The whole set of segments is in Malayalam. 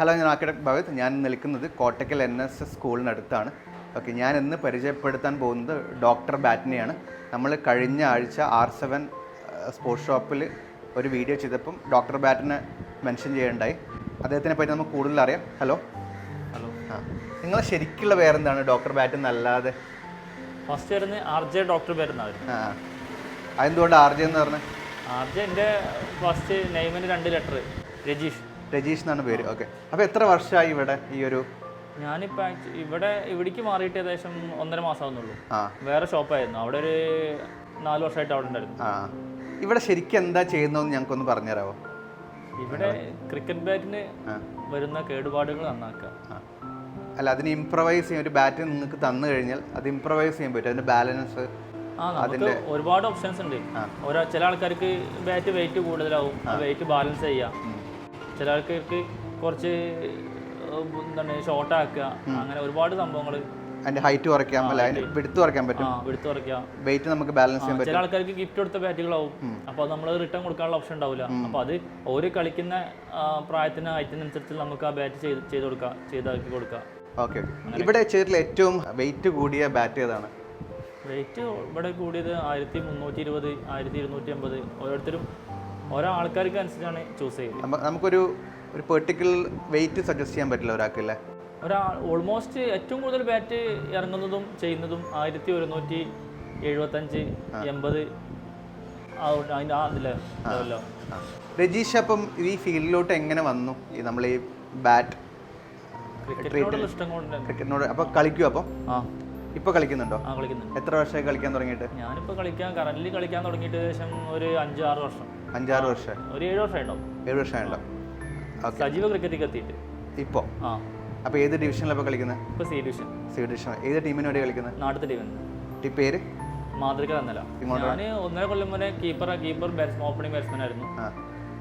ഹലോ, ഞാൻ ആക്കിടക് ഭഗത്. ഞാൻ നിൽക്കുന്നത് കോട്ടക്കൽ NSS സ്കൂളിനടുത്താണ്. ഓക്കെ, ഞാൻ ഇന്ന് പരിചയപ്പെടുത്താൻ പോകുന്നത് ഡോക്ടർ ബാറ്റിനെയാണ്. നമ്മൾ കഴിഞ്ഞ ആഴ്ച R7 സ്പോർട്സ് ഷോപ്പിൽ ഒരു വീഡിയോ ചെയ്തപ്പം ഡോക്ടർ ബാറ്റിനെ മെൻഷൻ ചെയ്യുകയുണ്ടായി. അദ്ദേഹത്തിനെ പറ്റി നമുക്ക് കൂടുതൽ അറിയാം. ഹലോ. നിങ്ങളെ ശരിക്കുള്ള പേരെന്താണ് ഡോക്ടർ ബാറ്റ് എന്നല്ലാതെ? ഫസ്റ്റ് വരുന്നത് RJ ഡോക്ടർ ബാറ്റ്. അതെന്തുകൊണ്ട് RJ എന്ന് പറഞ്ഞത്? RJ എൻ്റെ ഫസ്റ്റ് നെയിമിന് 2 ലെറ്റർ രജീഷ് എന്നാണ് പേര്. ഓക്കെ, അപ്പോൾ എത്ര വർഷമായി ഇവിടെ ഈ ഒരു? ഞാനിപ്പോൾ ഇവിടേക്ക് മാറിയിട്ട് ഏകദേശം 1.5 മാസമാകുന്നുള്ളൂ. വേറെ ഷോപ്പായിരുന്നു, അവിടെ ഒരു 4 വർഷമായിട്ട് അവിടെ ഉണ്ടായിരുന്നു. ഇവിടെ ശരിക്കും എന്താ ചെയ്യുന്നതെന്ന് ഞങ്ങൾക്കൊന്ന് പറഞ്ഞുതരാമോ? ഇവിടെ ക്രിക്കറ്റ് ബാറ്റിന് വരുന്ന കേടുപാടുകൾ നന്നാക്കുക. അല്ല, അതിന് ഇംപ്രവൈസ് ചെയ്യാൻ ഒരു ബാറ്റ് നിങ്ങൾക്ക് തന്നു കഴിഞ്ഞാൽ അത് ഇംപ്രവൈസ് ചെയ്യാൻ പറ്റും, അതിൻ്റെ ബാലൻസ്. നമുക്ക് ഒരുപാട് ഓപ്ഷൻസ് ഉണ്ട്. ചില ആൾക്കാർക്ക് ബാറ്റ് വെയിറ്റ് കൂടുതലാവും, ആ വെയിറ്റ് ബാലൻസ് ചെയ്യാം. ചില ആൾക്കാർക്ക് കുറച്ച് എന്താണ് ഷോർട്ട് ആക്കുക, അങ്ങനെ ഒരുപാട് സംഭവങ്ങൾ. അതിന്റെ ഹൈറ്റ് കുറയ്ക്കാം, വിഡ്ത് കുറയ്ക്കാൻ പറ്റും, വെയിറ്റ് നമുക്ക് ബാലൻസ് ചെയ്യാൻ പറ്റും. ചില ആൾക്കാർക്ക് ഗിഫ്റ്റ് കൊടുത്ത ബാറ്റുകളാവും, അപ്പോൾ അത് നമ്മൾ റിട്ടേൺ കൊടുക്കാനുള്ള ഓപ്ഷൻ ഉണ്ടാവില്ല. അപ്പോൾ അത് ഒരു കളിക്കുന്ന പ്രായത്തിന് ഹൈറ്റിനനുസരിച്ച് നമുക്ക് ആ ബാറ്റ് ചെയ്താക്കി കൊടുക്കാം. ഓക്കെ, ഇവിടെ ചെയ്തിട്ടുള്ള ഏറ്റവും വെയിറ്റ് കൂടിയ ബാറ്റ് ഏതാണ്? വെയിറ്റ് ഇവിടെ കൂടിയത് 1320, 1250. ഓരോരുത്തരും ഓരോ ആൾക്കാർക്ക് അനുസരിച്ചാണ് ചൂസ് ചെയ്യുന്നത്. നമുക്കൊരു പെർട്ടിക്കുലർ വെയിറ്റ് സജസ്റ്റ് ചെയ്യാൻ പറ്റില്ല ഒരാൾക്കല്ലേ? ഓൾമോസ്റ്റ് ഏറ്റവും കൂടുതൽ ബാറ്റ് ഇറങ്ങുന്നതും ചെയ്യുന്നതും 1175, 80 അതിൻ്റെ അതില്ലേ. രജീഷ്, അപ്പം ഈ ഫീൽഡിലോട്ട് എങ്ങനെ വന്നു? ഈ നമ്മൾ ഈ ബാറ്റ് ഇഷ്ടം കൊണ്ട് ക്രിക്കറ്റിനോട് അപ്പോൾ കളിക്കും? അപ്പം ഇപ്പോൾ കളിക്കുന്നുണ്ടോ? കളിക്കുന്നുണ്ട്. എത്ര വർഷമായി കളിക്കാൻ തുടങ്ങിയിട്ട്? ഞാനിപ്പോൾ കറന്റ് കളിക്കാൻ തുടങ്ങിയിട്ട് ഏകദേശം ഒരു 5-6 വർഷം. 5-6 വർഷം? ഒരു 7 വർഷം ഉണ്ടാവും. 7 വർഷം ഉണ്ടാവും. സജീവ ക്രിക്കറ്റിൽ എത്തിയിട്ട് ഇപ്പോൾ. അപ്പോൾ ഏത് ഡിവിഷനിലാണ് ഇപ്പോൾ കളിക്കുന്നത്? ഇപ്പോൾ സി ഡിവിഷൻ. ഏത് ടീമിന് വേണ്ടി കളിക്കുന്നത്? നാട്ടിലത്തെ ടീമിന്. ടീം പേര്? മാതൃക എന്നല്ല. ഞാൻ 1.5 കൊല്ലം മുന്നേ കീപ്പർ ഓപ്പണിംഗ് ബാറ്റ്സ്മാൻ ആയിരുന്നു.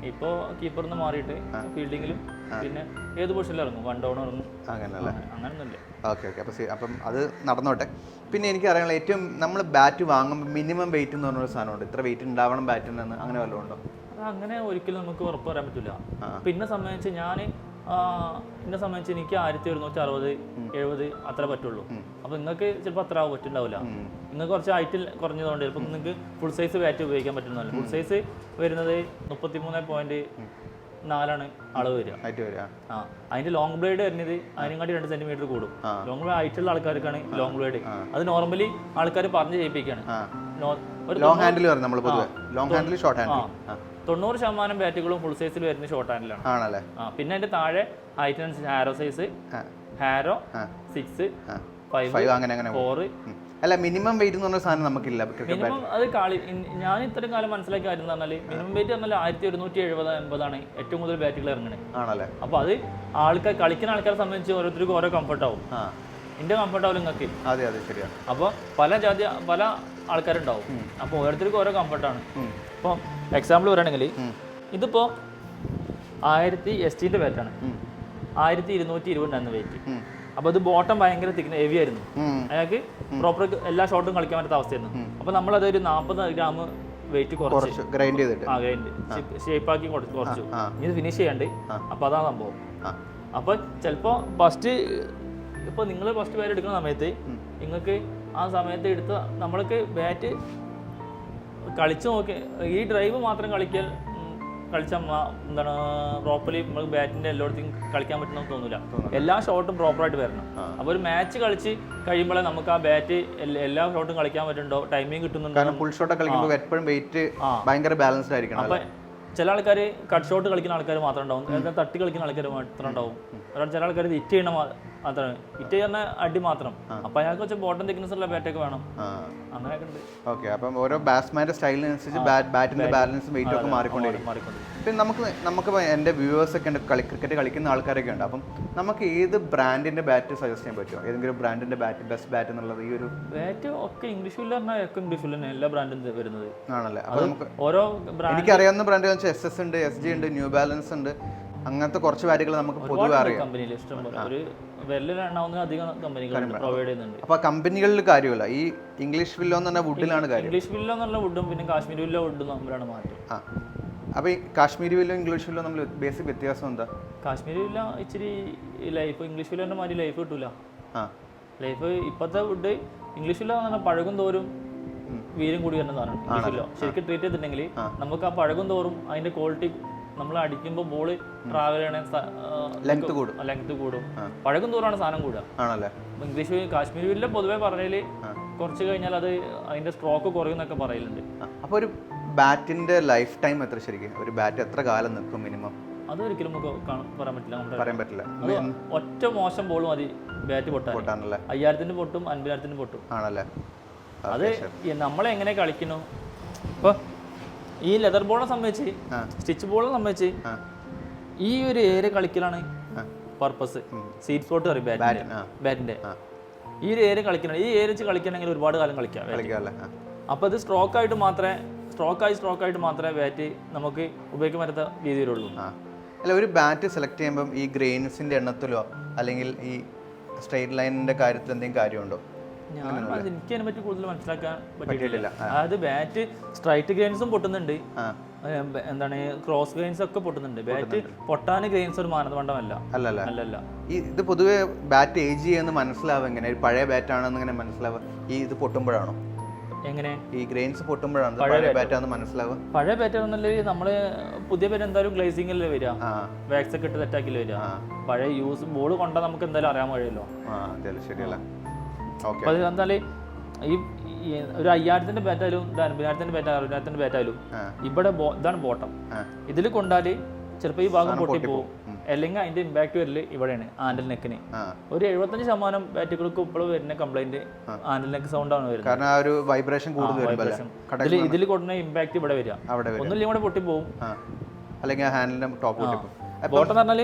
ഇപ്പോൾ കീപ്പറിന്ന് മാറിയിട്ട് ഫീൽഡിങ്ങിലും പിന്നെ ഏത് പൊസിഷനിലും ഇറങ്ങും, 1 ഡൗൺ ഇറങ്ങും. അങ്ങനെയൊന്നുമില്ല. ഓക്കെ, അപ്പം അത് നടന്നോട്ടെ. പിന്നെ എനിക്ക് അറിയാനുള്ള ഏറ്റവും നമ്മൾ ബാറ്റ് വാങ്ങുമ്പോൾ മിനിമം വെയിറ്റ് എന്ന് പറഞ്ഞൊരു സാധനമുണ്ട്. ഇത്ര വെയിറ്റ് ഉണ്ടാവണം ബാറ്റിൽ നിന്ന്, അങ്ങനെ വല്ലതും ഉണ്ടോ? അങ്ങനെ ഒരിക്കലും നമുക്ക് ഉറപ്പ് പറയാൻ പറ്റില്ല. പിന്നെ സംബന്ധിച്ച് എന്നെ സംബന്ധിച്ച് എനിക്ക് 1160, 70 അത്ര പറ്റുള്ളൂ. അപ്പോൾ നിങ്ങൾക്ക് ചിലപ്പോൾ അത്ര പറ്റുണ്ടാവില്ല. നിങ്ങൾക്ക് കുറച്ച് ഹൈറ്റിൽ കുറഞ്ഞതുകൊണ്ട് ചിലപ്പോൾ നിങ്ങൾക്ക് ഫുൾ സൈസ് ബാറ്റ് ഉപയോഗിക്കാൻ പറ്റുന്നതല്ല. ഫുൾ സൈസ് വരുന്നത് 33.4 അളവ് വരിക. അതിന്റെ ലോങ് ബ്ലേഡ് വരുന്നത് അതിനെക്കാട്ടി 2 സെന്റിമീറ്റർ കൂടും. ലോങ് ബ്ലേഡ് ഹൈറ്റുള്ള ആൾക്കാർക്കാണ് ലോങ് ബ്ലേഡ്. അത് നോർമലി ആൾക്കാർ പറഞ്ഞ് ചെയ്യിപ്പിക്കുകയാണ്. 90% ബാറ്റുകളും ഫുൾ സൈസിൽ വരുന്ന ഷോർട്ട് ഹാൻഡിലാണ്. പിന്നെ അതിന്റെ താഴെ ഹൈറ്റിനനുസരിച്ച് ഹാരോ സൈസ്, ഹാരോ 6, 5, 4. അല്ല, മിനിമം വെയിറ്റ് എന്ന് പറഞ്ഞ സാധനം നമുക്കില്ല. മിനിമം അത് ഞാൻ ഇത്രയും കാലം മനസ്സിലാക്കിയ കാര്യം എന്ന് പറഞ്ഞാൽ മിനിമം വെയിറ്റ് പറഞ്ഞാൽ 1170-80 ഏറ്റവും കൂടുതൽ ബാറ്റുകൾ ഇറങ്ങണേ. അപ്പോൾ അത് കളിക്കുന്ന ആൾക്കാരെ സംബന്ധിച്ച് ഓരോരുത്തർക്കും ഓരോ കംഫർട്ടാവും. എന്റെ കംഫർട്ടാവും നിങ്ങൾക്ക്. ശരിയാണ്. അപ്പോൾ പല ആൾക്കാരുണ്ടാവും. അപ്പോൾ ഓരോരുത്തർക്കും ഓരോ കംഫർട്ടാണ്. ഇപ്പോൾ എക്സാമ്പിൾ പറയുകയാണെങ്കിൽ ഇതിപ്പോൾ 1000 STന്റെ ബാറ്റാണ്, 1220 വെയിറ്റ്. അപ്പോൾ ഇത് ബോട്ടം ഭയങ്കര ഹെവി ആയിരുന്നു. അയാൾക്ക് പ്രോപ്പർ എല്ലാ ഷോട്ടും കളിക്കാൻ പറ്റാത്ത അവസ്ഥയായിരുന്നു. അപ്പോൾ നമ്മളതൊരു 40 ഗ്രാം വെയിറ്റ് കുറച്ച് ഗ്രൈൻഡ് ഷേപ്പാക്കി കുറച്ചു. ഇത് ഫിനിഷ് ചെയ്യാണ്ട്. അപ്പോൾ അതാണ് സംഭവം. അപ്പോൾ ചിലപ്പോൾ ഇപ്പോൾ നിങ്ങൾ ഫസ്റ്റ് ബാറ്റ് എടുക്കുന്ന സമയത്ത് നിങ്ങൾക്ക് ആ സമയത്ത് നമ്മൾക്ക് ബാറ്റ് കളിച്ച് നോക്കി ഈ ഡ്രൈവ് മാത്രം കളിച്ചാൽ എന്താണ് പ്രോപ്പർലി നമുക്ക് ബാറ്റിന്റെ എല്ലായിടത്തും കളിക്കാൻ പറ്റുമെന്ന് തോന്നില്ല. എല്ലാ ഷോട്ടും പ്രോപ്പറായിട്ട് വരണം. അപ്പോൾ ഒരു മാച്ച് കളിച്ച് കഴിയുമ്പോഴേ നമുക്ക് ആ ബാറ്റ് എല്ലാ ഷോട്ടും കളിക്കാൻ പറ്റുന്നുണ്ടോ, ടൈമിങ് കിട്ടുന്നുണ്ടോ. ഫുൾ ഷോട്ട് കളിക്കുമ്പോൾ എപ്പോഴും വെയിറ്റ് ഭയങ്കര ബാലൻസ്ഡ് ആയിരിക്കണം. അപ്പോൾ ചില ആൾക്കാർ കട്ട് ഷോട്ട് കളിക്കുന്ന ആൾക്കാർ മാത്രം ഉണ്ടാവും, തട്ടി കളിക്കുന്ന ആൾക്കാർ മാത്രം ഉണ്ടാവും. ചില ആൾക്കാർ ഹിറ്റ് ചെയ്യണം മാത്രമേ, ഹിറ്റ് ചെയ്യുന്ന അടി മാത്രം. അപ്പോൾ അയാൾക്ക് വെച്ചാൽ ബോട്ടം തിക്നെസ് ഉള്ള ബാറ്റൊക്കെ വേണം. അങ്ങനെയൊക്കെ ഉണ്ട്. ഓക്കെ, അപ്പം ഓരോ ബാറ്റ്സ്മാന്റെ സ്റ്റൈലിനനുസരിച്ച് ബാറ്റിന്റെ ബാലൻസും വെയിറ്റും ഒക്കെ മാറിക്കൊണ്ടിരിക്കും. പിന്നെ നമുക്ക് എൻ്റെ വ്യൂവേഴ്സൊക്കെ ഉണ്ട്, ക്രിക്കറ്റ് കളിക്കുന്ന ആൾക്കാരൊക്കെ ഉണ്ട്. അപ്പം നമുക്ക് ഏത് ബ്രാൻഡിന്റെ ബാറ്റ് സജസ്റ്റ് ചെയ്യാൻ പറ്റുമോ? ഏതെങ്കിലും ബ്രാൻഡിന്റെ ബാറ്റ്, ബെസ്റ്റ് ബാറ്റ് എന്നുള്ളത്? ഈ ഒരു ബാറ്റ് ഒക്കെ ഇംഗ്ലീഷ് പറഞ്ഞാൽ ഒക്കെ ഇംഗ്ലീഷ് തന്നെ എല്ലാ ബ്രാൻഡും വരുന്നത് ആണല്ലേ? അപ്പോൾ നമുക്ക് ഓരോ എനിക്കറിയാവുന്ന ബ്രാൻഡുകൾ SS ഉണ്ട്, SG ഉണ്ട്, ന്യൂ ബാലൻസ് ഉണ്ട്, അങ്ങനത്തെ കുറച്ച് ബാറ്റുകൾ നമുക്ക് പൊതുവെ അറിയാം. കമ്പനിയിൽ ഇഷ്ടംപോലെ ഒരു അധികം കമ്പനികൾ പ്രൊവൈഡ് ചെയ്യുന്നുണ്ട്. അപ്പോൾ കമ്പനികളിൽ കാര്യമല്ല, ഈ ഇംഗ്ലീഷ് വില്ലോ എന്ന് പറഞ്ഞ വുഡിലാണ് കാര്യം. ഇംഗ്ലീഷ് വില്ലോ എന്നുള്ള വുഡും പിന്നെ കാശ്മീർ വില്ലോ വുഡും തമ്മിലാണ് മാറ്റം. അപ്പോൾ ഈ കാശ്മീരി വില്ലോ ഇംഗ്ലീഷ് വില്ലോ നമ്മൾ ബേസിക് വ്യത്യാസം എന്താ? കാശ്മീരി വില്ല ഇച്ചിരി ലൈഫ് ഇംഗ്ലീഷ് വില്ലോൻ്റെ മാതിരി ലൈഫ് കിട്ടൂല. ലൈഫ് ഇപ്പോഴത്തെ ഫുഡ് ഇംഗ്ലീഷ് വില്ല എന്ന് പറഞ്ഞാൽ പഴകും തോറും വീര്യം കൂടി വരുന്ന സാധനം. ഇംഗ്ലീഷ് വില്ല ശരിക്കും ട്രീറ്റ് ചെയ്തിട്ടുണ്ടെങ്കിൽ നമുക്ക് ആ പഴകും തോറും അതിൻ്റെ ക്വാളിറ്റി നമ്മൾ അടിക്കുമ്പോൾ ബോൾ ട്രാവൽ ചെയ്യണ ലെങ്ത് കൂടും. പഴകും തോറാണ് സാധനം കൂടുക. ഇംഗ്ലീഷ് കാശ്മീരി വില്ല പൊതുവെ പറഞ്ഞാൽ കുറച്ച് കഴിഞ്ഞാൽ അത് അതിൻ്റെ സ്ട്രോക്ക് കുറയുന്നൊക്കെ പറയലുണ്ട്. അപ്പോൾ ഒരു ബാറ്റിന്റെ ലൈഫ് ടൈം എത്ര ശരിക്കും? ഒരു ബാറ്റ് എത്ര കാലം നിൽക്കും മിനിമം? അതൊരിക്കലും നമുക്ക് പറയാൻ പറ്റില്ല. അത് ഒറ്റ മോശം ബോൾ മതി ബാറ്റ് പൊട്ടാനല്ലേ. 5000-ന് പൊട്ടും 50,000-ന് പൊട്ടും ആണല്ലേ. അത് നമ്മളെങ്ങനെ കളിക്കുന്നു. ഇപ്പോൾ ഈ ലെതർ ബോളിനെ സംബന്ധിച്ച് സ്റ്റിച്ച് ബോളിനെ സംബന്ധിച്ച് ഈ ഒരു ഏരിയ കളിക്കലാണ് പർപ്പസ്. സീറ്റ് സ്പോട്ട് പറയും ബാറ്റിന്റെ ഈ ഒരു ഏരിയ കളിക്കണം. ഈ ഏരിയ വെച്ച് കളിക്കണമെങ്കിൽ ഒരുപാട് കാലം കളിക്കാം. അപ്പോൾ ഇത് സ്ട്രോക്ക് ആയിട്ട് മാത്രമേ ബാറ്റ് നമുക്ക് ഉപയോഗിക്കാൻ പറ്റാത്ത രീതിയിലുള്ളൂ. അല്ല, ഒരു ബാറ്റ് സെലക്ട് ചെയ്യുമ്പം ഈ ഗ്രെയിൻസിന്റെ എണ്ണത്തിലോ അല്ലെങ്കിൽ ഈ സ്ട്രെയിറ്റ് ലൈനിന്റെ കാര്യത്തിൽ എന്തെങ്കിലും കാര്യമുണ്ടോ? എനിക്ക് അതിനെ പറ്റി കൂടുതൽ മനസ്സിലാക്കാൻ പറ്റിയിട്ടില്ല. അതായത് ബാറ്റ് സ്ട്രൈറ്റ് ഗ്രെയിൻസും പൊട്ടുന്നുണ്ട്, എന്താണ് ക്രോസ് ഗ്രെയിൻസ് ഒക്കെ പൊട്ടുന്നുണ്ട്. ബാറ്റ് പൊട്ടാൻ ഗ്രെയിൻസ് ഒരു മാനദണ്ഡമല്ല. അല്ലല്ല. ഇത് പൊതുവെ ബാറ്റ് ഏജ് ചെയ്യുന്ന മനസ്സിലാവുക എങ്ങനെ? പഴയ ബാറ്റ് ആണെന്ന് ഇങ്ങനെ മനസ്സിലാവുക ഈ ഇത് പൊട്ടുമ്പോഴാണോ? എങ്ങനെ ഈ ഗ്രെയിൻസ് പൊട്ടുമ്പോഴാണ് പഴയ ബാറ്റാന്ന് മനസ്സിലാവുക? പഴയ ബാറ്റ് ആണെന്നല്ലേ നമ്മള് പുതിയ ബാറ്റ് എന്തായാലും ഗ്ലേസിംഗല്ലേ വരിക, വാക്സ് ഒക്കെ ഇട്ട് സെറ്റാക്കില്ലേ വരിക. പഴയ യൂസ് ബോൾ കൊണ്ടാൽ നമുക്ക് എന്തായാലും അറിയാൻ കഴിയുമല്ലോ. ശരിയല്ല. അപ്പോൾ അത് എന്തായാലും ഈ ഒരു 5000-ന്റെ ബാറ്റായാലും 50,000-ന്റെ ബാറ്റായാലും 60,000-ന്റെ ബാറ്റായാലും ഇവിടെ ഇതാണ് ബോട്ടം. ഇതിൽ കൊണ്ടാൽ ചിലപ്പോൾ ഈ ഭാഗം പൊട്ടിപ്പോവും, അല്ലെങ്കിൽ അതിന്റെ ഇമ്പാക്ട് വരല് ഇവിടെയാണ് ഹാൻഡിൽ നെക്കിന്. ഒരു 75% ബാറ്റുകൾക്ക് ഇപ്പോൾ വരുന്ന കംപ്ലൈന്റ് ഹാൻഡിൽ നെക്ക് സൗണ്ട് ആണ് വരുന്നത്. കാരണം ആ ഒരു വൈബ്രേഷൻ കൂടുതൽ ഇതിൽ കൊടുക്കുന്ന ഇമ്പാക്ട് ഇവിടെ വരിക. ഒന്നുമില്ലെങ്കിൽ ഇവിടെ പൊട്ടിപ്പോവും, അല്ലെങ്കിൽ ഹാൻഡിലിന്റെ ടോപ്പ് പൊട്ടിപ്പോവും. ബോട്ടം എന്ന് പറഞ്ഞാൽ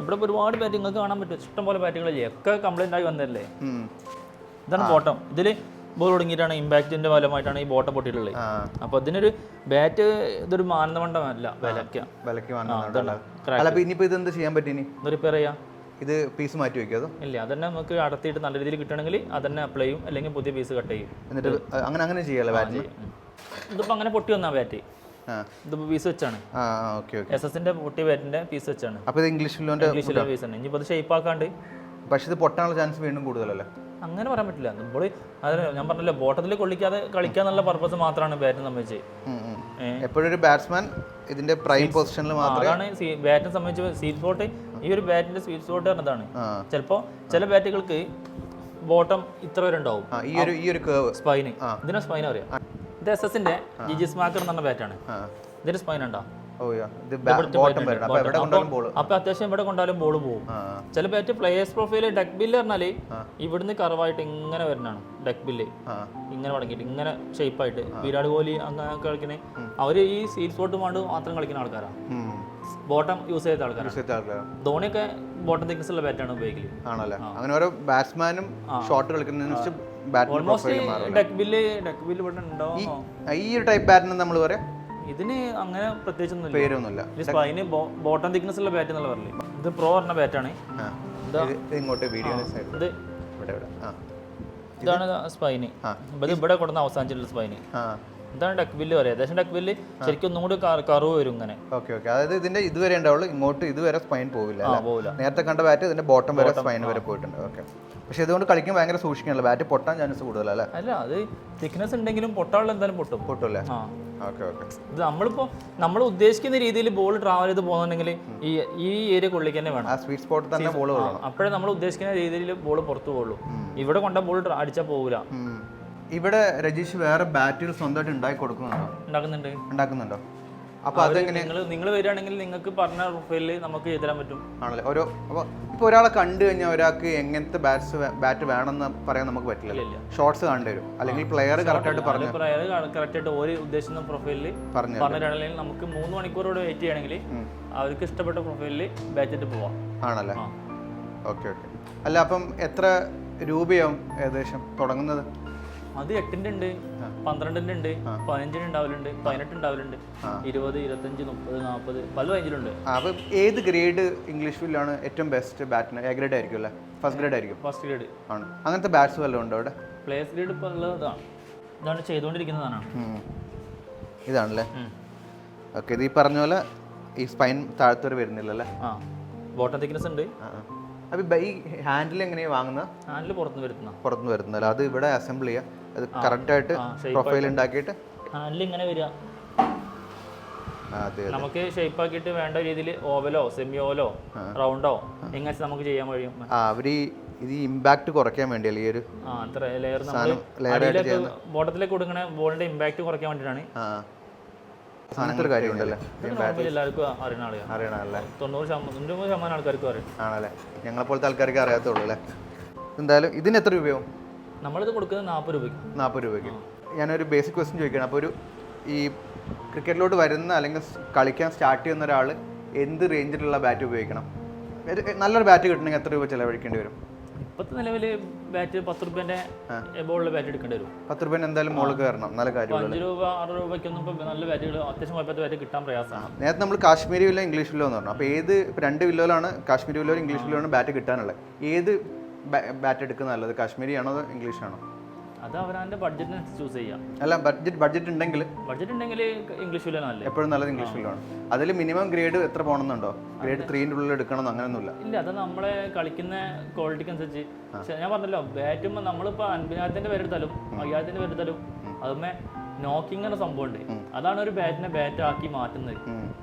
ഇവിടെ ഒരുപാട് ബാറ്റ് നിങ്ങൾക്ക് കാണാൻ പറ്റും. ഇഷ്ടംപോലെ ബാറ്റുകളില്ലേ ഒക്കെ കംപ്ലൈന്റ് ആയി വന്നതല്ലേ. ഇതാണ് ബോട്ടം. ഇതിൽ ബോൾ ഒടുങ്ങിയിട്ടാണ് ഇമ്പാക്റ്റിന്റെ ഫലമായിട്ടാണ് ഈ ബോട്ടം പൊട്ടിയിട്ടുള്ളത്. അപ്പൊ ഇതിനൊരു ബാറ്റ് ഇതൊരു മാനദണ്ഡമല്ല വിലക്ക്. ഇതെന്ത് ചെയ്യാൻ പറ്റും? റിപ്പയർ ചെയ്യാം. ഇത് പീസ് മാറ്റി വെക്കുക? ഇല്ല, അതന്നെ നമുക്ക് അടത്തിയിട്ട് നല്ല രീതിയിൽ കിട്ടണമെങ്കിൽ അതന്നെ അപ്ലൈ ചെയ്യും, അല്ലെങ്കിൽ പുതിയ പീസ് കട്ട് ചെയ്യും. എന്നിട്ട് അങ്ങനെ ചെയ്യാലോ ബാറ്റ്? ഇതിപ്പോ അങ്ങനെ പൊട്ടി വന്നാ ബാറ്റ് ഇതിപ്പോ പീസ് വെച്ചാണ്. SS-ന്റെ പൊട്ടിയ ബാറ്റിന്റെ പീസ് വെച്ചാണ്. അപ്പൊ ഇത് ഇംഗ്ലീഷിലെ പീസ് ആണ്. ഇനിയിപ്പോ അത് ഷേപ്പ് ആക്കാണ്ട്. പക്ഷെ ഇത് പൊട്ടാനുള്ള ചാൻസ് വീണ്ടും കൂടുതലല്ലേ? അങ്ങനെ പറയാൻ പറ്റില്ല. നമ്മൾ അതിന് ഞാൻ പറഞ്ഞല്ലോ ബോട്ടത്തിൽ കൊള്ളിക്കാതെ കളിക്കാന്നുള്ള പർപ്പസ് മാത്രമാണ് ബാറ്റിനെ സംബന്ധിച്ച്. എപ്പോഴും ഒരു ബാറ്റ്സ്മാൻ ഇതിന്റെ പ്രൈം പൊസിഷനിൽ മാത്രമാണ് ബാറ്റിനെ സംബന്ധിച്ച് സ്വീറ്റ് സ്പോട്ട്. ഈ ഒരു ബാറ്റിന്റെ സ്വീറ്റ് സ്പോട്ട് പറഞ്ഞതാണ്. ചിലപ്പോൾ ചില ബാറ്റുകൾക്ക് ബോട്ടം ഇത്ര വരെ ഉണ്ടാവും. ഈ ഒരു കർവ് സ്പൈന്, ഇതിനെ സ്പൈൻ അറിയാം. ഇത് SS-ന്റെ ജിജി സ്മാക്കർ എന്ന് പറഞ്ഞ ബാറ്റാണ്. ഇതിന്റെ സ്പൈൻ ഉണ്ടോ? അപ്പൊ അത്യാവശ്യം ഇവിടെ കൊണ്ടാലും ബോൾ പോകും. ചില bat players profile duck bill പറഞ്ഞാല് ഇവിടുന്ന് കറവായിട്ട് ഇങ്ങനെ വരുന്നതാണ്. ഡക്ക് ബില്ല് ഇങ്ങനെ മടങ്ങിയിട്ട് ഇങ്ങനെ ഷേപ്പായിട്ട് വിരാട് കോഹ്ലി അങ്ങനെ കളിക്കണേ അവര് ഈ സീറ്റ് സ്പോട്ട് കൊണ്ട് മാത്രം കളിക്കുന്ന ആൾക്കാരാണ്. ബോട്ടം യൂസ് ചെയ്ത ആൾക്കാരാണ്. ധോണിയൊക്കെ ബോട്ടം തിക്നെസ് ഉള്ള ബാറ്റാണ് ഉപയോഗിക്കല്. അങ്ങനെ ഓരോ ബാറ്റ്സ്മാനും ഷോട്ട് കളിക്കുന്ന ഡക്ക് ബില്ല് ഇവിടെ ഉണ്ടോ? ഈ ഒരു ടൈപ്പ് ബാറ്റിന് നമ്മൾ പറയാം. ഇതിന് അങ്ങനെ പ്രത്യേകിച്ചൊന്നുമില്ല. സ്പൈന് ബോട്ടം തിക്നെസ് ഉള്ള ബാറ്റ് എന്നുള്ള പറയില്ലേ. ഇത് പ്രോ പറഞ്ഞ ബാറ്റാണ്. ഇതാണ് സ്പൈന്. ഇത് ഇവിടെ കൊടുക്കുന്ന അവസാനിച്ചിട്ടുള്ള സ്പൈന്. ഇതാണ് ഡക്ക് ബില്ല് പറയാം. ഏകദേശം ഡക്ക് ബില്ല് ശരിക്കും ഒന്നും കൂടി കറവ് വരും ഇങ്ങനെ. അതായത് ഇതിന്റെ ഇതുവരെ ഉണ്ടാവുള്ളൂ, ഇങ്ങോട്ട് ഇതുവരെ സ്പൈൻ പോവില്ല. നേരത്തെ കണ്ട ബാറ്റ് ഇതിന്റെ ബോട്ടം വരെ സ്പൈൻ വരെ പോയിട്ടുണ്ട്. പക്ഷെ ഇതുകൊണ്ട് കളിക്കാൻ ഭയങ്കര സൂക്ഷിക്കാനല്ലോ. ബാറ്റ് പൊട്ടാൻ ചാൻസ് കൂടുതലല്ലേ? അല്ല, അത് തിക്നെസ് ഉണ്ടെങ്കിലും പൊട്ടാനുള്ള എന്തായാലും പൊട്ടൂല്ലേ. ഇത് നമ്മൾ ഉദ്ദേശിക്കുന്ന രീതിയിൽ ബോൾ ട്രാവൽ ചെയ്ത് പോകുന്നുണ്ടെങ്കിൽ ഈ ഏരിയ കൊള്ളിക്ക് തന്നെ വേണം. സ്വീറ്റ് സ്പോട്ട് തന്നെ ബോൾ കൊള്ളണം. അപ്പോഴേ നമ്മൾ ഉദ്ദേശിക്കുന്ന രീതിയിൽ ബോൾ പുറത്തു പോകുള്ളൂ. ഇവിടെ കൊണ്ട ബോൾ അടിച്ചാൽ പോകില്ല. ഇവിടെ രജീഷ് വേറെ ബാറ്റുകൾ സ്വന്തമായിട്ട് ഉണ്ടാക്കുന്നുണ്ടോ? അപ്പൊ അതെങ്ങനെ നിങ്ങൾ വരികയാണെങ്കിൽ നിങ്ങൾക്ക് പറഞ്ഞ പ്രൊഫൈലിൽ നമുക്ക് ചെയ്തു തരാൻ പറ്റും. ആണല്ലേ? ഇപ്പൊ ഒരാളെ കണ്ടു കഴിഞ്ഞാൽ ഒരാൾക്ക് എങ്ങനത്തെ ബാറ്റ് വേണമെന്ന് പറയാൻ നമുക്ക് പറ്റില്ല. ഷോർട്സ് കണ്ടുവരും, അല്ലെങ്കിൽ പ്ലെയർ കറക്റ്റായിട്ട് പറഞ്ഞു പ്ലെയർ കറക്റ്റായിട്ട് ഒരു ഉദ്ദേശിക്കുന്ന പ്രൊഫൈലിൽ പറഞ്ഞിട്ടാണെങ്കിൽ നമുക്ക് 3 മണിക്കൂറോടെ വെയിറ്റ് ചെയ്യണമെങ്കിൽ അവർക്ക് ഇഷ്ടപ്പെട്ട പ്രൊഫൈലിൽ ബാറ്റിട്ട് പോവാം. ആണല്ലേ? ഓക്കെ. അല്ല, അപ്പം എത്ര രൂപയാവും ഏകദേശം തുടങ്ങുന്നത്? അത് 8-ന്റെ ഉണ്ട്, 12-ന്റെ ഉണ്ട്, 15-ന് ഉണ്ടാവലുണ്ട്, 18 ഉണ്ടാവലുണ്ട്, 20, 25, 30, 40 പല റേഞ്ചിലുണ്ട്. അപ്പം ഏത് ഗ്രേഡ് ഇംഗ്ലീഷ് വില്ലാണ് ഏറ്റവും ബെസ്റ്റ് ബാറ്റിന്? എ ഗ്രേഡ് ആയിരിക്കും അല്ലേ? ഫസ്റ്റ് ഗ്രേഡ് ആയിരിക്കും. ഫസ്റ്റ് ഗ്രേഡ് ആണ്. അങ്ങനത്തെ ബാറ്റ്സ് വല്ലതും ഉണ്ടോ അവിടെ? പ്ലേയേഴ്സ് ഗ്രേഡ് ഇപ്പോൾ ഉള്ളതാണ്. ഇതാണ് ചെയ്തുകൊണ്ടിരിക്കുന്നതാണ്. ഇതാണല്ലേ? ഓക്കെ, ഇത് ഈ പറഞ്ഞ പോലെ ഈ സ്പൈൻ താഴത്തോടെ വരുന്നില്ലല്ലേ? ആ, ബോട്ടം തിക്നെസ് ഉണ്ട്. അപ്പോൾ ഈ ഹാൻഡിൽ എങ്ങനെയാണ് വാങ്ങുന്നത്? ഹാൻഡിൽ പുറത്തുനിന്ന് വരുന്നതല്ല, അത് ഇവിടെ അസംബിൾ ചെയ്യുക, അത് കറക്റ്റായിട്ട് പ്രൊഫൈൽ ഉണ്ടാക്കിയിട്ട് ഹാൻഡിൽ ഇങ്ങനെ വരിക. അതെ, നമുക്ക് ഷേപ്പ് ആക്കിയിട്ട് വേണ്ട രീതിയിൽ ഓവലോ സെമി ഓവലോ റൗണ്ടോ എങ്ങനെ നമുക്ക് ചെയ്യാൻ കഴിയും. അവർ ഇത് ഇമ്പാക്ട് കുറയ്ക്കാൻ വേണ്ടിയല്ലേ ഈ ഒരു അത്ര ലെയർ നമ്മൾ ബോട്ടത്തിലേക്ക് കൊടുക്കണ ബോളിന്റെ ഇമ്പാക്ട് കുറയ്ക്കാൻ വേണ്ടിയിട്ടാണ്. സാധനത്തിൽ കാര്യമുണ്ടല്ലേ, എല്ലാവർക്കും അറിയണല്ലേ? 90% ആൾക്കാർക്കും അറിയാം. ആണല്ലേ? ഞങ്ങളെപ്പോലത്തെ ആൾക്കാർക്ക് അറിയാത്തുള്ളൂ അല്ലേ? എന്തായാലും ഇതിന് എത്ര രൂപയാവും? നമ്മളിത് കൊടുക്കുന്നത് 40 രൂപയ്ക്ക്. 40 രൂപയ്ക്ക്. ഞാനൊരു ബേസിക് ക്വസ്റ്റ്യൻ ചോദിക്കണം. അപ്പോൾ ഒരു ഈ ക്രിക്കറ്റിലോട്ട് വരുന്ന അല്ലെങ്കിൽ കളിക്കാൻ സ്റ്റാർട്ട് ചെയ്യുന്ന ഒരാൾ എന്ത് റേഞ്ചിലുള്ള ബാറ്റ് ഉപയോഗിക്കണം? നല്ലൊരു ബാറ്റ് കിട്ടണമെങ്കിൽ എത്ര രൂപ ചിലവഴിക്കേണ്ടി വരും? ഇപ്പോഴത്തെ നിലവിൽ ബാറ്റ് 10 രൂപേൻ്റെ എബോളിലെ ബാറ്റ് എടുക്കേണ്ടി വരും. 10 രൂപ എന്തായാലും മുകളിൽ കയറണം. നല്ല കാര്യം. 5 രൂപ 6 രൂപയ്ക്കൊന്നും ഇപ്പോൾ നല്ല ബാറ്റുകൾ അത്യാവശ്യം കുഴപ്പത്തെ ബാറ്റ് കിട്ടാൻ പ്രയാസമാണ്. നേരത്തെ നമ്മൾ കാശ്മീരി വില്ലോ ഇംഗ്ലീഷ് വില്ലോ എന്ന് പറഞ്ഞു. അപ്പോൾ ഏത് 2 വില്ലോയിലാണ് കാശ്മീരി വില്ലോ ഇംഗ്ലീഷ് വില്ലോയാണ് ബാറ്റ് കിട്ടാനുള്ളത്? ഏത് ബാറ്റ് എടുക്കുന്നത് നല്ലത്? കാശ്മീരി ആണോ അതോ ഇംഗ്ലീഷ് ആണോ? അത് അവരവൻ്റെ ബഡ്ജറ്റിനനുസരിച്ച് ചൂസ് ചെയ്യാം. അല്ല, ബഡ്ജറ്റ് ഉണ്ടെങ്കിൽ ഇംഗ്ലീഷ് വില്ലോ നല്ലത്. എപ്പോഴും നല്ലത് ഇംഗ്ലീഷ് വില്ലോ ആണ്. അതിൽ മിനിമം ഗ്രേഡ് എത്ര പോകണമെന്നുണ്ടോ? ഗ്രേഡ് 3ൻ്റെ ഉള്ളിൽ എടുക്കണം അങ്ങനെയൊന്നുമില്ല. ഇല്ല, അത് നമ്മളെ കളിക്കുന്ന ക്വാളിറ്റിക്ക് അനുസരിച്ച്. ഞാൻ പറഞ്ഞല്ലോ, ബാറ്റുമ്പോൾ നമ്മളിപ്പോൾ 50,000 പേര് എടുത്താലും 5000 പേര് എടുത്താലും അതുമേ നോക്കിങ് എന്ന സംഭവം ഉണ്ട്. അതാണ് ഒരു ബാറ്റിനെ ബാറ്റ് ആക്കി മാറ്റുന്നത്.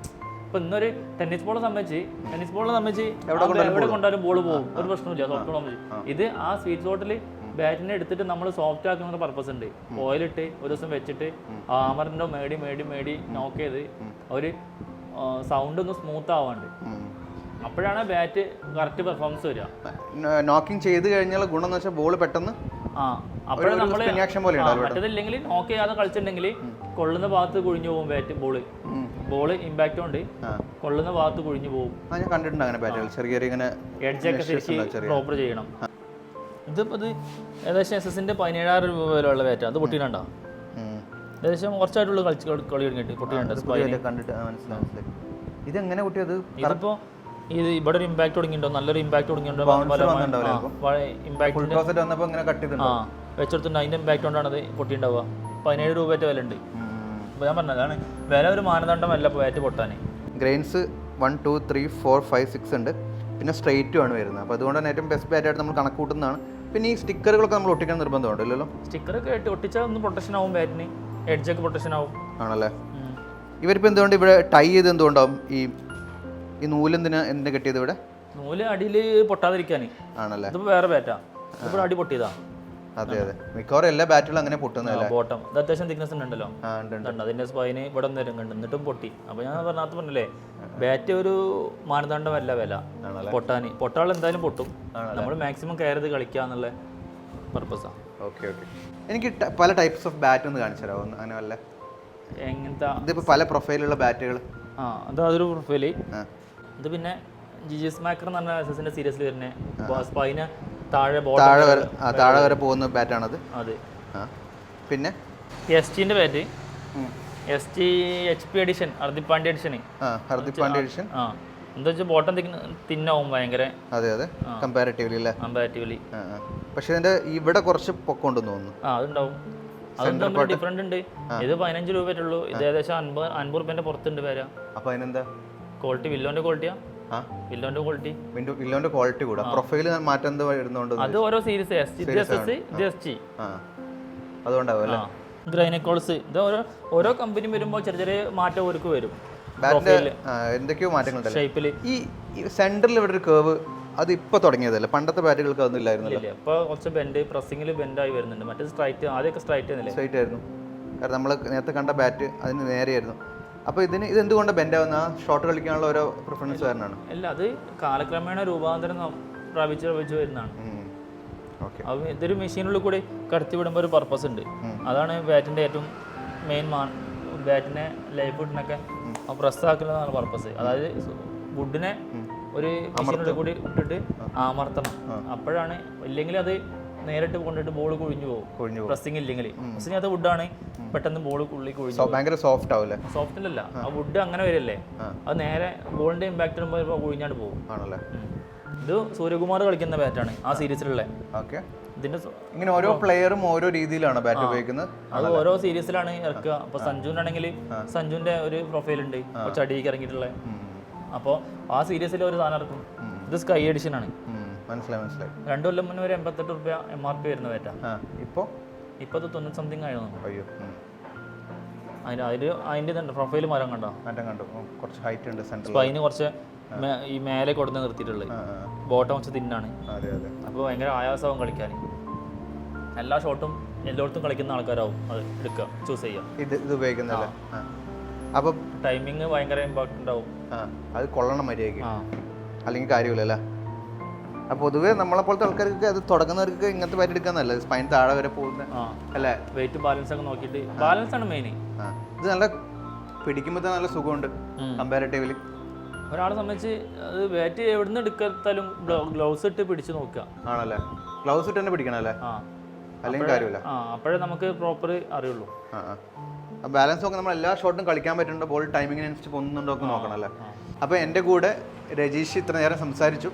ഇപ്പൊ ഇന്നൊരു ടെന്നീസ് ബോളെ സംബന്ധിച്ച് എവിടെ കൊണ്ടാലും ബോൾ പോകും, ഒരു പ്രശ്നമില്ല. സോഫ്റ്റ് ബോൾ സംബന്ധിച്ച് ഇത് ആ സ്വീറ്റ് സ്പോട്ടിൽ ബാറ്റിനെ എടുത്തിട്ട് നമ്മൾ സോഫ്റ്റ് ആക്കുന്ന പർപ്പസ് ഉണ്ട്. ഓയിലിട്ട് ഒരു ദിവസം വെച്ചിട്ട് ആമറിൻ്റെ മേടി നോക്ക് ചെയ്ത് ഒരു സൗണ്ട് ഒന്ന് സ്മൂത്ത് ആവാണ്ട്, അപ്പോഴാണ് ബാറ്റ് കറക്റ്റ് പെർഫോമൻസ് വരിക. നോക്കിങ് ചെയ്ത് കഴിഞ്ഞാൽ ഗുണം എന്ന് വെച്ചാൽ ബോൾ പെട്ടെന്ന് അപ്പോഴാണ് നമ്മൾ മറ്റേതില്ലെങ്കിൽ നോക്ക് ചെയ്യാതെ കളിച്ചിട്ടുണ്ടെങ്കിൽ കൊള്ളുന്ന ഭാഗത്ത് കുഴിഞ്ഞു പോകും ബാറ്റ്. ബോള് ഇമ്പാക്റ്റ് കൊണ്ട് കൊള്ളുന്ന ഭാഗത്ത് കുഴിഞ്ഞു പോകും. ഞാൻ കണ്ടിട്ടുണ്ട് അങ്ങനെ ബാറ്റുകൾ ചെറിയ ഇങ്ങനെ എഡ്ജൊക്കെ ശരിക്കും പ്രോപ്പർ ചെയ്യണം. ഇതിപ്പോൾ ഇത് ഏകദേശം SS-ന്റെ 17,000 രൂപ വിലയുള്ള ബാറ്റാണ്. അത് പൊട്ടിയിട്ടുണ്ടോ? ഏകദേശം കുറച്ചായിട്ടുള്ള കളി തുടങ്ങിയിട്ട് പൊട്ടിയിട്ടുണ്ട്. ഇതെങ്ങനെ പൊട്ടിയത്? ഇതിപ്പോൾ ഇത് ഇവിടെ ഒരു ഇമ്പാക്ട് തുടങ്ങിയിട്ടുണ്ടോ? നല്ലൊരു ഇമ്പാക്ട് തുടങ്ങിയിട്ടുണ്ടോ? വെച്ചെടുത്തിട്ടുണ്ട്. അതിന്റെ ഇമ്പാക്ട് കൊണ്ടാണ് അത് പൊട്ടിയിട്ടുണ്ടാവുക. 17 രൂപയുടെ വില ഉണ്ട്. അപ്പോൾ ഞാൻ പറഞ്ഞതാണ്, വില ഒരു മാനദണ്ഡമല്ല ബാറ്റ് പൊട്ടാൻ. ഗ്രെയിൻസ് 1 2 3 4 5 6 ഉണ്ട്. പിന്നെ സ്ട്രെയിറ്റും ആണ് വരുന്നത്. അപ്പോൾ അതുകൊണ്ട് തന്നെ ഏറ്റവും ബെസ്റ്റ് ബാറ്റായിട്ട് നമ്മൾ കണക്ക് കൂട്ടുന്നതാണ്. പിന്നെ ഈ സ്റ്റിക്കറുകളൊക്കെ നമ്മൾ ഒട്ടിക്കാൻ നിർബന്ധമുണ്ടല്ലോ? സ്റ്റിക്കറൊക്കെ ഒട്ടിച്ചാൽ ഒന്ന് പ്രൊട്ടക്ഷൻ ആവും, ബാറ്റിന് എഡ്ജൊക്കെ പ്രൊട്ടക്ഷൻ ആവും. ആണല്ലേ? ഇവരിപ്പോൾ എന്തുകൊണ്ട് ഇവിടെ ടൈ ചെയ്ത് എന്തുകൊണ്ടാവും? ഈ നൂലെന്തിനാ കെട്ടിയത് ഇവിടെ? നൂല് അടിയിൽ പൊട്ടാതിരിക്കാൻ. ആണല്ലേ? ഇതിപ്പോൾ വേറെ ബാറ്റാ, ഇപ്പോൾ അടി പൊട്ടിയതാ. അതെ, മിക്കവാറും എല്ലാ ബാറ്റുകളും അങ്ങനെ പൊട്ടുന്നതല്ല. ബോട്ടം ഇത് അത്യാവശ്യം തിക്നെസ് ഉണ്ടല്ലോ, അതിന്റെ സ്പൈന് ഇവിടെ ഒന്ന് കണ്ടു, എന്നിട്ടും പൊട്ടി. അപ്പോൾ ഞാൻ പറഞ്ഞല്ലേ, ബാറ്റ് ഒരു മാനദണ്ഡമല്ല വില പൊട്ടാൾ എന്തായാലും പൊട്ടും. നമ്മൾ മാക്സിമം കെയർ ചെയ്ത് കളിക്കുക എന്നുള്ള പർപ്പസാണ്. ഓക്കെ. എനിക്ക് പല ടൈപ്സ് ഓഫ് ബാറ്റ് ഒന്ന് കാണിച്ചു തരാമോ? അങ്ങനെ വല്ല എങ്ങനത്തെ? ഇതിപ്പോൾ പല പ്രൊഫൈലുള്ള ബാറ്റുകൾ. അതൊരു പ്രൊഫൈല്. ഇത് പിന്നെ GG സ്മാക്കർ എന്ന് പറഞ്ഞ SS-ന്റെ സീരീസിൽ വരുന്ന സ്പൈന് താഴെ വരെ പോകുന്ന ബാറ്റാണത്. അതെ. പിന്നെ ST-ന്റെ bat, ST HP edition, Hardik Pandya edition. എന്താ വെച്ചാൽ ബോട്ടം തിന്നാവും ഭയങ്കര. അതെ, കമ്പാരിറ്റീവ്ലി. പക്ഷെ ഇതിന്റെ ഇവിടെ കുറച്ച് പൊക്കം ഉണ്ടെന്ന് തോന്നുന്നു. അതുണ്ടാവും. അതും ഡിഫറെന്റ് ഉണ്ട്. ഇത് 15 രൂപയുള്ളൂ. ഇത് ഏകദേശം 50 രൂപേന്റെ പുറത്തുണ്ട് വരാ. അപ്പൊ അതിനെന്താ ക്വാളിറ്റി? വില്ലോന്റെ ക്വാളിറ്റിയാ? വില്ലോന്റെ ക്വാളിറ്റി കൂടാ. പ്രൊഫൈൽ മാറ്റം എന്താ വരുന്നുണ്ട്? അത് ഓരോ സീരീസ് അതുകൊണ്ടാവും. ഗ്രൈനക്കോൾസ് ഇത് ഓരോ കമ്പനി വരുമ്പോൾ ചെറിയ ചെറിയ മാറ്റം അവർക്ക് വരും. എന്തൊക്കെയോ മാറ്റങ്ങളുണ്ട് ഷേപ്പിൽ. ഈ സെന്ററിൽ ഇവിടെ ഒരു കേവ്, അത് ഇപ്പൊ തുടങ്ങിയതല്ലേ? പണ്ടത്തെ ബാറ്റുകൾക്ക് അതൊന്നും ഇല്ലായിരുന്നല്ലോ. ഇപ്പൊ കുറച്ച് ബെൻഡ്, പ്രസ്സിംഗിൽ ബെൻഡായി വരുന്നുണ്ട്. മറ്റേ സ്ട്രൈറ്റ്, ആദ്യമൊക്കെ സ്ട്രൈറ്റ് ആയിരുന്നു. കാരണം നമ്മൾ നേരത്തെ കണ്ട ബാറ്റ് അതിന് നേരെയായിരുന്നു. അപ്പോൾ ഇത് എന്തുകൊണ്ടാണ് ബെൻഡ് ആവുന്ന? ഷോട്ട് കളിക്കാനുള്ള ഓരോ പ്രിഫറൻസ് കാരണമാണ്? അല്ല, അത് കാലക്രമേണ രൂപാന്തരം പ്രാപിച്ച് വരുന്നതാണ്. അപ്പോൾ ഇതൊരു മെഷീനുള്ളിൽ കൂടി കടത്തി വിടുമ്പോൾ ഒരു പർപ്പസ് ഉണ്ട്. അതാണ് ബാറ്റിന്റെ ഏറ്റവും മെയിൻ ബാറ്റിനെ ലൈഫ് വുഡിനൊക്കെ പ്രസ്സാക്കുന്നതാണ് പർപ്പസ്. അതായത് വുഡിനെ ഒരു മെഷീനുള്ളിൽ കൂടി ഇട്ടിട്ട് അമർത്തണം. അപ്പോഴാണ്, ഇല്ലെങ്കിൽ അത് നേരിട്ട് കൊണ്ടിട്ട് ബോൾ കുഴിഞ്ഞു പോകും. പ്രസ്സിംഗ് ഇല്ലെങ്കിൽ. പ്രസ്സിംഗ് അത് വുഡാണ്, പെട്ടെന്ന് ബോൾ ഉള്ളിൽ കുഴിഞ്ഞു. ഭയങ്കര സോഫ്റ്റ് ആവില്ലേ? സോഫ്റ്റിലല്ല, ആ വുഡ് അങ്ങനെ വരില്ലേ, അത് നേരെ ബോളിന്റെ ഇമ്പാക്ട് വരുമ്പോൾ കുഴിഞ്ഞാണ്ട് പോകും. ഇത് സൂര്യകുമാർ കളിക്കുന്ന ബാറ്റാണ് ആ സീരീസിലുള്ള. ഇതിന്റെ ഇങ്ങനെ ഓരോ പ്ലെയറും ഓരോ രീതിയിലാണ് ബാറ്റ് ഉപയോഗിക്കുന്നത്. അത് ഓരോ സീരീസിലാണ് ഇറക്കുക. അപ്പോൾ സഞ്ജുവിനാണെങ്കിൽ സഞ്ജുവിന്റെ ഒരു പ്രൊഫൈൽ ഉണ്ട് കുറച്ച് അടിയിലേക്ക് ഇറങ്ങിയിട്ടുള്ള. അപ്പോൾ ആ സീരീസിൽ ഒരു സാധനം ഇറക്കും. ഇത് സ്കൈ എഡിഷൻ ആണ്. മനസ്സിലായി. 2 കൊല്ലം മുന്നേ ഒരു 88 രൂപ MRP വരുന്ന ബാറ്റാ. ഇപ്പോൾ 90 സംതിങ് ആയിരുന്നു. അയ്യോ, അതിന്റെ പ്രൊഫൈൽ മാറ്റം കണ്ടോ? കണ്ടു. കുറച്ച് ഹൈറ്റ് ഉണ്ട്. സ്പൈന് കുറച്ച് ഈ മേലെ കൊടുത്ത് നിർത്തിയിട്ടുള്ളത്. ബോട്ടം കുറച്ച് തിന്നാണ്. അപ്പോൾ ഭയങ്കര ആയാസമാവും കളിക്കാൻ. എല്ലാ ഷോട്ടും എല്ലായിടത്തും കളിക്കുന്ന ആൾക്കാരാവും അത് എടുക്കുക, ചൂസ് ചെയ്യുക. ഇത് ഉപയോഗിക്കുന്നല്ലേ? അപ്പോൾ ടൈമിങ് ഭയങ്കര ഇമ്പാക്റ്റ് ഉണ്ടാവും. അത് കൊള്ളണം മര്യാദയ്ക്ക്, അല്ലെങ്കിൽ കാര്യമില്ലല്ലേ? അപ്പോൾ പൊതുവേ നമ്മളെപ്പോലത്തെ ആൾക്കാർക്ക് അത് തുടങ്ങുന്നവർക്ക് ഇങ്ങനത്തെ ബാറ്റ് എടുക്കാൻ നല്ലത്. സ്പൈൻ താഴെ വരെ പോകുന്ന അല്ലേ? വെയിറ്റ് ബാലൻസ് ഒക്കെ നോക്കിയിട്ട്, ബാലൻസ് ആണ് മെയിൻ. ഇത് നല്ല പിടിക്കുമ്പോൾ നല്ല സുഖമുണ്ട് കമ്പാരിറ്റീവ്ലി. ഒരാളെ സംബന്ധിച്ച് അത് ബാറ്റ് എവിടുന്ന് എടുക്കാത്താലും ഗ്ലൗസ് ഇട്ട് പിടിച്ച് നോക്കുക. ആണല്ലേ? ഗ്ലൗസ് ഇട്ട് തന്നെ പിടിക്കണല്ലേ? അല്ലെങ്കിൽ കാര്യമില്ല. അപ്പോഴേ നമുക്ക് പ്രോപ്പർ അറിയുള്ളൂ. ബാലൻസ് നോക്കി നമ്മൾ എല്ലാ ഷോട്ടും കളിക്കാൻ പറ്റുന്നുണ്ടോ, ബോൾ ടൈമിങ്ങിനനുസരിച്ച് പോകുന്നുണ്ടോ ഒക്കെ നോക്കണം അല്ലേ? അപ്പോൾ എൻ്റെ കൂടെ രജീഷ് ഇത്ര നേരം സംസാരിച്ചു.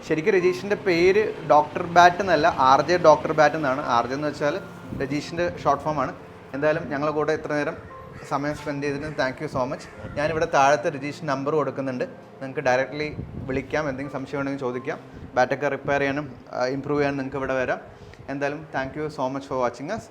ശരിക്കും രജീഷിൻ്റെ പേര് ഡോക്ടർ ബാറ്റ് എന്നല്ല, RJ ഡോക്ടർ ബാറ്റ് എന്നാണ്. RJ എന്ന് വെച്ചാൽ രജീഷിൻ്റെ ഷോർട്ട് ഫോമാണ്. എന്തായാലും ഞങ്ങളുടെ കൂടെ ഇത്ര നേരം സമയം സ്പെൻഡ് ചെയ്തതിന് താങ്ക് യു സോ മച്ച്. ഞാനിവിടെ താഴത്തെ രജീഷ് നമ്പർ കൊടുക്കുന്നുണ്ട്. നിങ്ങൾക്ക് ഡയറക്റ്റ്ലി വിളിക്കാം, എന്തെങ്കിലും സംശയം ഉണ്ടെങ്കിൽ ചോദിക്കാം. ബാറ്റൊക്കെ റിപ്പയർ ചെയ്യാനും ഇമ്പ്രൂവ് ചെയ്യാനും നിങ്ങൾക്ക് ഇവിടെ വരാം. എന്തായാലും thank you so much for watching us.